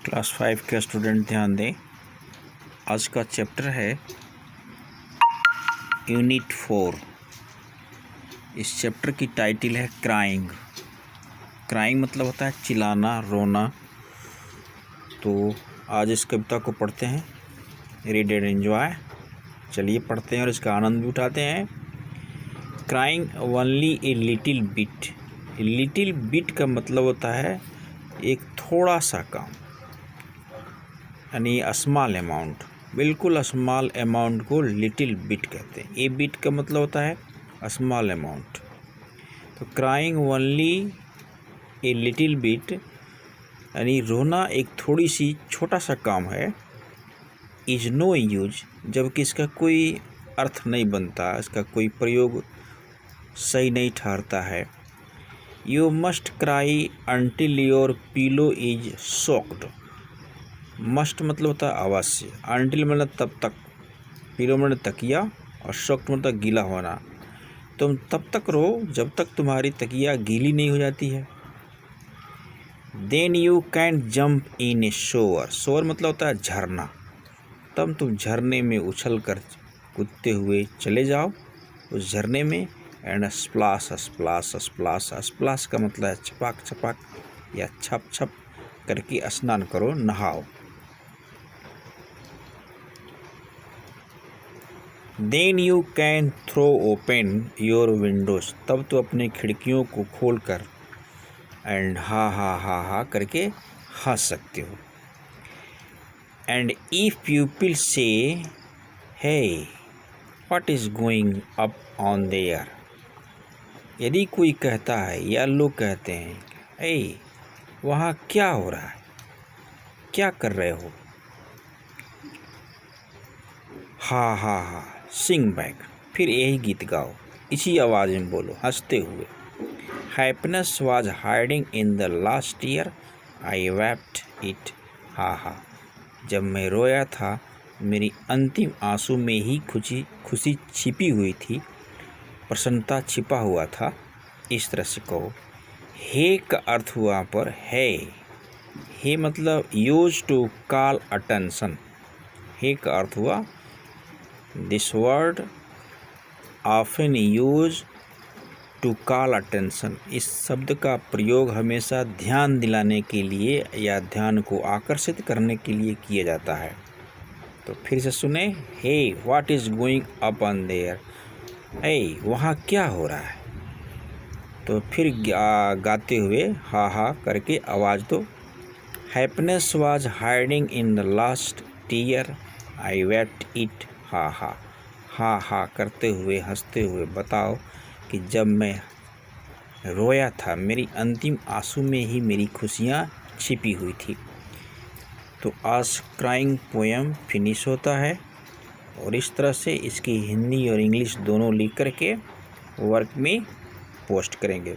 Class 5 के student ध्यान दें। आज का चैप्टर है यूनिट 4। इस चैप्टर की टाइटल है क्राइंग। क्राइंग मतलब होता है चिल्लाना, रोना। तो आज इस कविता को पढ़ते हैं। Read and enjoy. चलिए पढ़ते हैं और इसका आनंद भी उठाते हैं। Crying only a little bit. Little bit का मतलब होता है एक थोड़ा सा काम, यानी स्मॉल अमाउंट। बिल्कुल स्मॉल अमाउंट को लिटिल बिट कहते हैं। ए बिट का मतलब होता है स्मॉल अमाउंट। तो crying only a little bit यानी रोना एक थोड़ी सी छोटा सा काम है। इज नो यूज, जबकि इसका कोई अर्थ नहीं बनता, इसका कोई प्रयोग सही नहीं ठहरता है। You must cry until your pillow is soaked. Must मतलब होता है अवश्य, अंटिल मतलब तब तक, पिलो मतलब तकिया, और सोक्ड मतलब गीला होना। तुम तब तक रो जब तक तुम्हारी तकिया गीली नहीं हो जाती है। Then you can jump in a shower. Shower मतलब होता है झरना। तब तुम झरने में उछल कर कूदते हुए चले जाओ उस झरने में। एंड स्प्लाश स्प्लाश स्प्लाश। स्प्लाश का मतलब है छपाक छपाक या छप छप करके स्नान करो, नहाओ। Then you can throw open your windows. तब तो अपने खिड़कियों को खोल कर एंड हा हा हा हा करके हंस सकते हो। And if people say hey what is going up on there. यदि कोई कहता है या लोग कहते हैं ए वहाँ क्या हो रहा है, क्या कर रहे हो, हा हा हा सिंग बैक, फिर यही गीत गाओ, इसी आवाज़ में बोलो हंसते हुए। Happiness was hiding in the last year, I wept it, हा हा। जब मैं रोया था मेरी अंतिम आंसू में ही खुशी छिपी हुई थी, प्रसन्नता छिपा हुआ था। इस तरह से कहो। हे का अर्थ हुआ पर है। हे मतलब use to call attention. Hey का अर्थ हुआ this word often use to call attention. इस शब्द का प्रयोग हमेशा ध्यान दिलाने के लिए या ध्यान को आकर्षित करने के लिए किया जाता है। तो फिर से सुने। Hey what is going up on there. ए वहाँ क्या हो रहा है। तो फिर गाते हुए हा हा करके आवाज़ दो। Happiness was hiding in the last year, I wept it, हा हा। हा हा करते हुए हंसते हुए बताओ कि जब मैं रोया था मेरी अंतिम आंसू में ही मेरी खुशियाँ छिपी हुई थी। तो आज क्राइंग पोएम फिनिश होता है और इस तरह से इसकी हिंदी और इंग्लिश दोनों लिख करके वर्क में पोस्ट करेंगे।